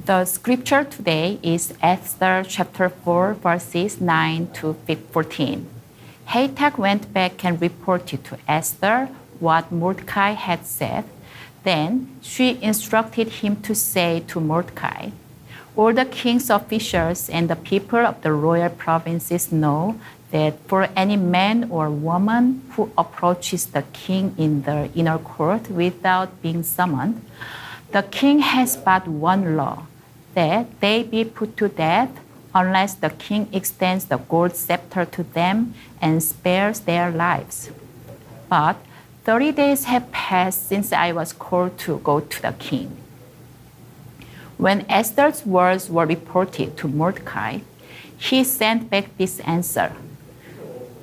The scripture today is Esther chapter 4, verses 9 to 14. Hathach went back and reported to Esther what Mordecai had said. Then she instructed him to say to Mordecai, "All the king's officials and the people of the royal provinces know that for any man or woman who approaches the king in the inner court without being summoned, the king has but one law, that they be put to death unless the king extends the gold scepter to them and spares their lives. But 30 days have passed since I was called to go to the king." When Esther's words were reported to Mordecai, he sent back this answer: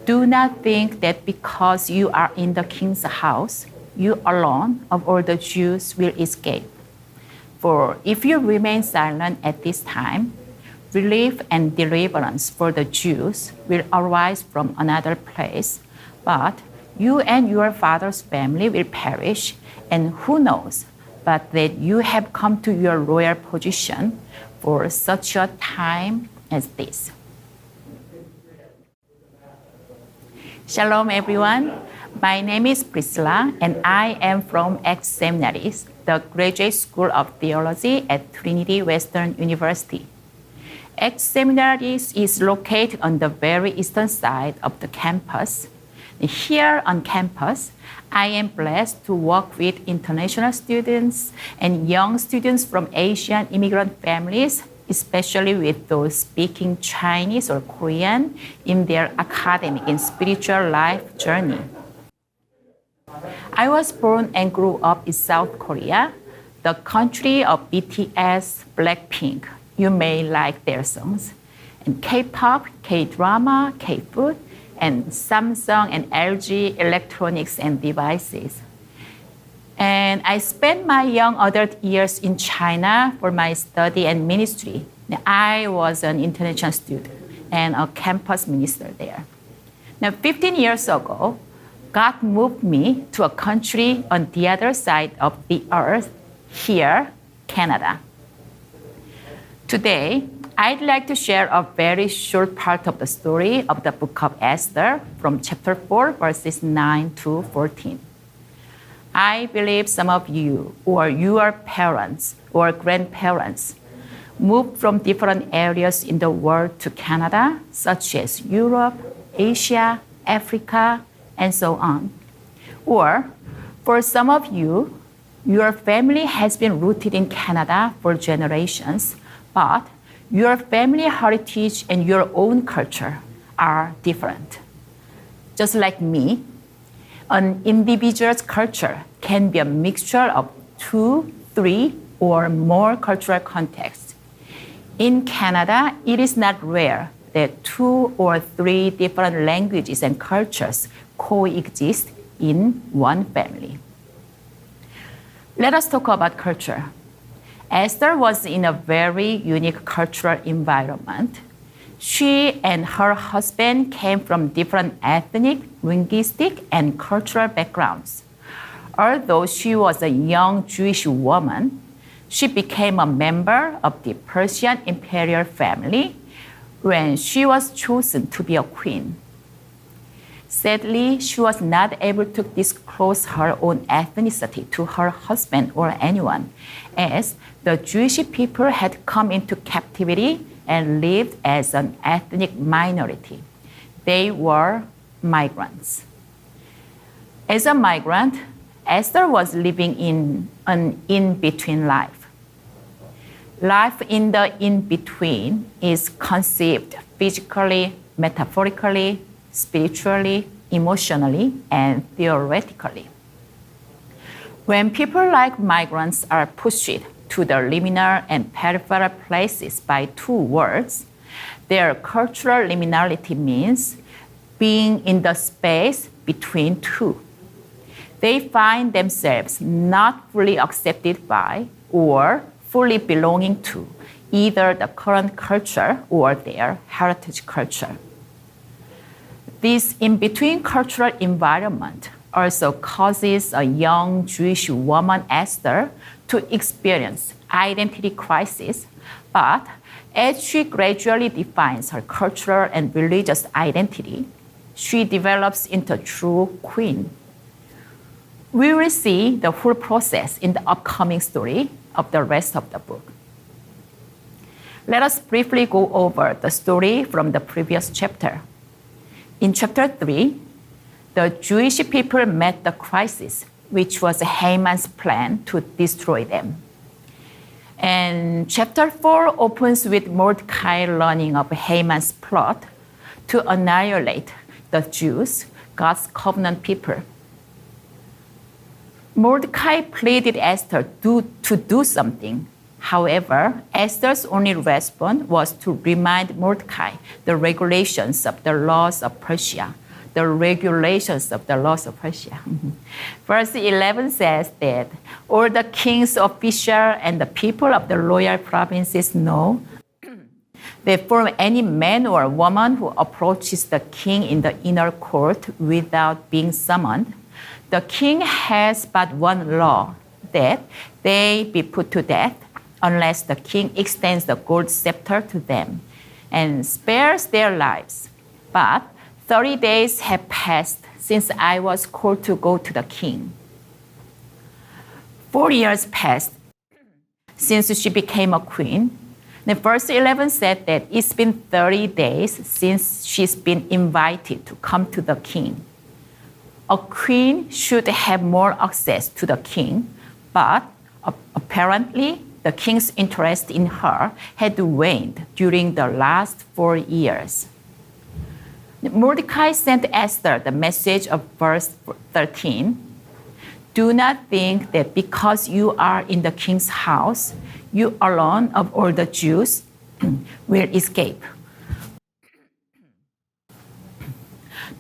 "Do not think that because you are in the king's house, you alone of all the Jews will escape. For if you remain silent at this time, relief and deliverance for the Jews will arise from another place, but you and your father's family will perish, and who knows but that you have come to your royal position for such a time as this." Shalom, everyone. My name is Priscilla, and I am from Seminaries, the Graduate School of Theology at Trinity Western University. Seminaries is located on the very eastern side of the campus. Here on campus, I am blessed to work with international students and young students from Asian immigrant families, especially with those speaking Chinese or Korean in their academic and spiritual life journey. I was born and grew up in South Korea, the country of BTS, Blackpink. You may like their songs. And K-pop, K-drama, K-food, and Samsung and LG electronics and devices. And I spent my young adult years in China for my study and ministry. I was an international student and a campus minister there. Now, 15 years ago, God moved me to a country on the other side of the earth, here, Canada. Today, I'd like to share a very short part of the story of the book of Esther from chapter 4, verses 9 to 14. I believe some of you or your parents or grandparents moved from different areas in the world to Canada, such as Europe, Asia, Africa, and so on. Or for some of you, your family has been rooted in Canada for generations, but your family heritage and your own culture are different. Just like me, an individual's culture can be a mixture of 2, 3, or more cultural contexts. In Canada, it is not rare that 2 or 3 different languages and cultures coexist in one family. Let us talk about culture. Esther was in a very unique cultural environment. She and her husband came from different ethnic, linguistic, and cultural backgrounds. Although she was a young Jewish woman, she became a member of the Persian imperial family when she was chosen to be a queen. Sadly, she was not able to disclose her own ethnicity to her husband or anyone, as the Jewish people had come into captivity and lived as an ethnic minority. They were migrants. As a migrant, Esther was living in an in-between life. Life in the in-between is conceived physically, metaphorically, spiritually, emotionally, and theoretically. When people like migrants are pushed to the liminal and peripheral places by 2 words, their cultural liminality means being in the space between 2. They find themselves not fully accepted by or fully belonging to either the current culture or their heritage culture. This in-between cultural environment also causes a young Jewish woman, Esther, to experience identity crisis, but as she gradually defines her cultural and religious identity, she develops into a true queen. We will see the whole process in the upcoming story of the rest of the book. Let us briefly go over the story from the previous chapter. In chapter 3, the Jewish people met the crisis, which was Haman's plan to destroy them. And chapter 4 opens with Mordecai learning of Haman's plot to annihilate the Jews, God's covenant people. Mordecai pleaded Esther to do something. However, Esther's only response was to remind Mordecai the regulations of the laws of Persia. The regulations of the laws of Persia. Verse 11 says that all the king's officials and the people of the royal provinces know that for any man or woman who approaches the king in the inner court without being summoned, the king has but one law, that they be put to death unless the king extends the gold scepter to them and spares their lives. But 30 days have passed since I was called to go to the king. 4 years passed since she became a queen. And verse 11 said that it's been 30 days since she's been invited to come to the king. A queen should have more access to the king, but apparently the king's interest in her had waned during the last 4 years. Mordecai sent Esther the message of verse 13. Do not think that because you are in the king's house, you alone of all the Jews will escape.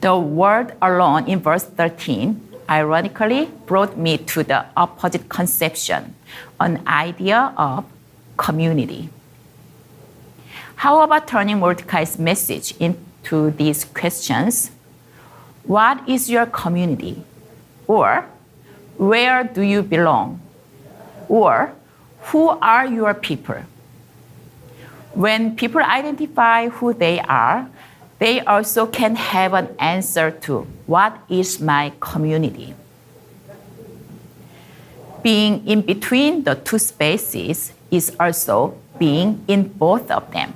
The word alone in verse 13, ironically, brought me to the opposite conception, an idea of community. How about turning Mordecai's message into these questions? What is your community? Or where do you belong? Or who are your people? When people identify who they are, they also can have an answer to what is my community. Being in between the two spaces is also being in both of them.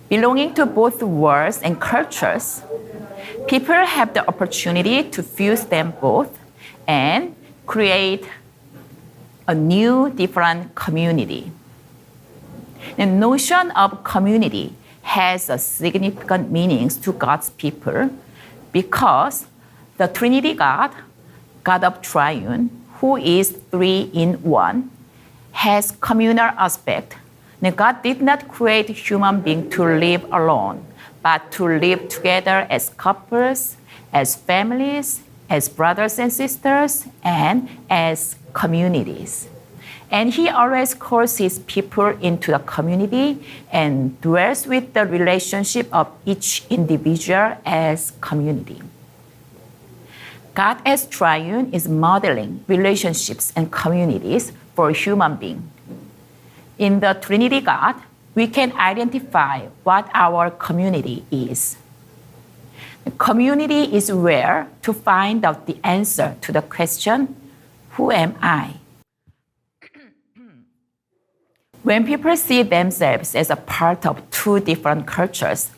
Belonging to both worlds and cultures, people have the opportunity to fuse them both and create a new, different community. The notion of community has a significant meaning to God's people because the Trinity God, God of Triune, who is three in one, has communal aspect. Now, God did not create human beings to live alone, but to live together as couples, as families, as brothers and sisters, and as communities. And he always calls his people into the community and dwells with the relationship of each individual as community. God as triune is modeling relationships and communities for human beings. In the Trinity God, we can identify what our community is. The community is where to find out the answer to the question, who am I? When people see themselves as a part of two different cultures,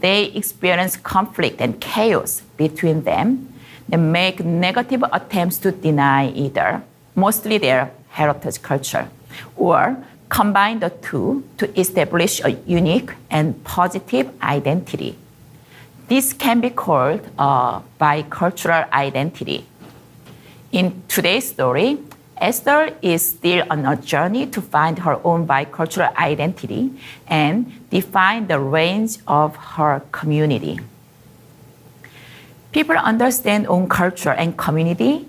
they experience conflict and chaos between them and make negative attempts to deny either, mostly their heritage culture, or combine the two to establish a unique and positive identity. This can be called a bicultural identity. In today's story, Esther is still on a journey to find her own bicultural identity and define the range of her community. People understand own culture and community.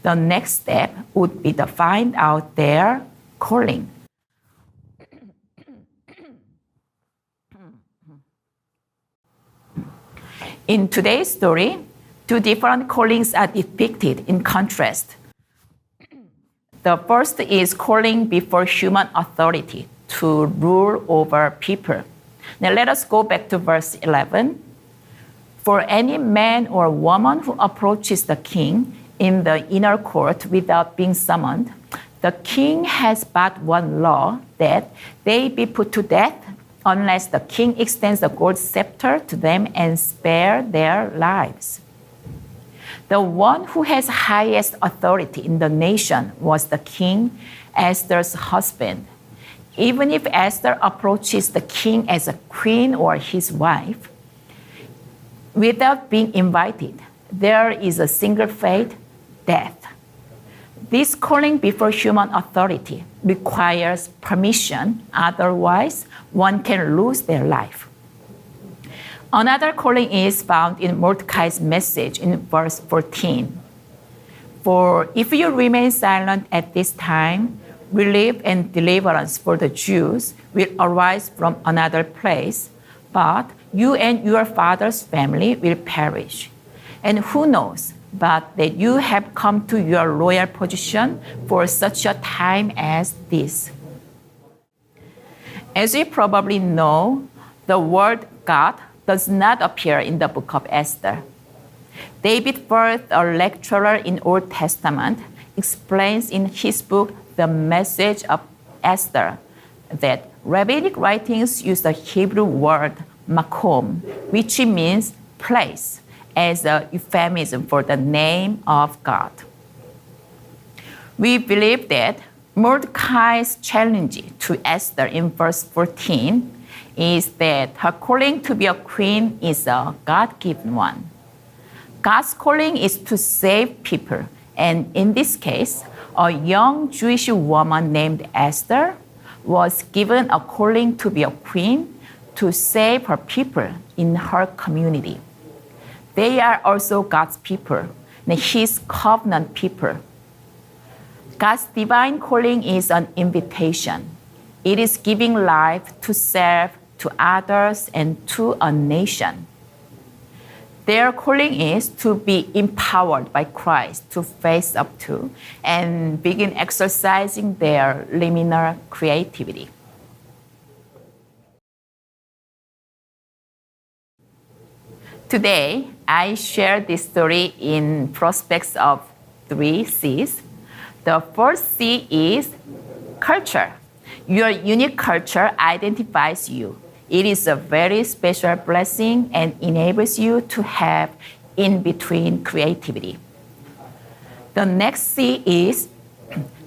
The next step would be to find out their calling. In today's story, Two different callings are depicted in contrast. The first is calling before human authority to rule over people. Now let us go back to verse 11. For any man or woman who approaches the king in the inner court without being summoned, the king has but one law, that they be put to death unless the king extends the gold scepter to them and spare their lives. The one who has highest authority in the nation was the king, Esther's husband. Even if Esther approaches the king as a queen or his wife, without being invited, there is a single fate, death. This calling before human authority requires permission, otherwise one can lose their life. Another calling is found in Mordecai's message in verse 14. For if you remain silent at this time, relief and deliverance for the Jews will arise from another place, but you and your father's family will perish. And who knows but that you have come to your royal position for such a time as this. As you probably know, the word God does not appear in the book of Esther. David Firth, a lecturer in Old Testament, explains in his book, The Message of Esther, that rabbinic writings use the Hebrew word makom, which means place, as a euphemism for the name of God. We believe that Mordecai's challenge to Esther in verse 14 is that her calling to be a queen is a God-given one. God's calling is to save people, and in this case, a young Jewish woman named Esther was given a calling to be a queen to save her people in her community. They are also God's people, His covenant people. God's divine calling is an invitation. It is giving life to self, to others, and to a nation. Their calling is to be empowered by Christ to face up to and begin exercising their liminal creativity. Today, I share this story in prospects of 3 C's. The first C is culture. Your unique culture identifies you. It is a very special blessing and enables you to have in-between creativity. The next C is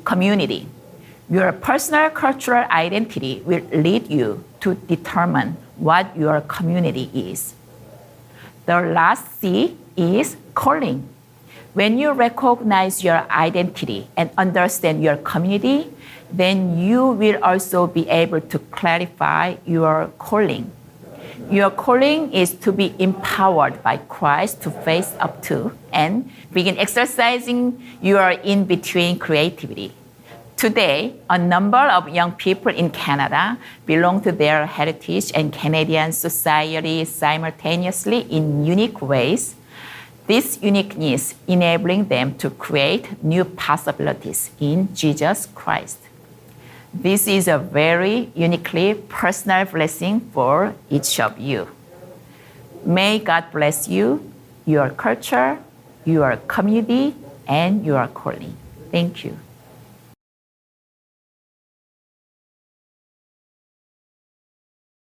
community. Your personal cultural identity will lead you to determine what your community is. The last C is calling. When you recognize your identity and understand your community, then you will also be able to clarify your calling. Your calling is to be empowered by Christ to face up to and begin exercising your in-between creativity. Today, a number of young people in Canada belong to their heritage and Canadian society simultaneously in unique ways. This uniqueness enabling them to create new possibilities in Jesus Christ. This is a very uniquely personal blessing for each of you. May God bless you, your culture, your community, and your calling. Thank you.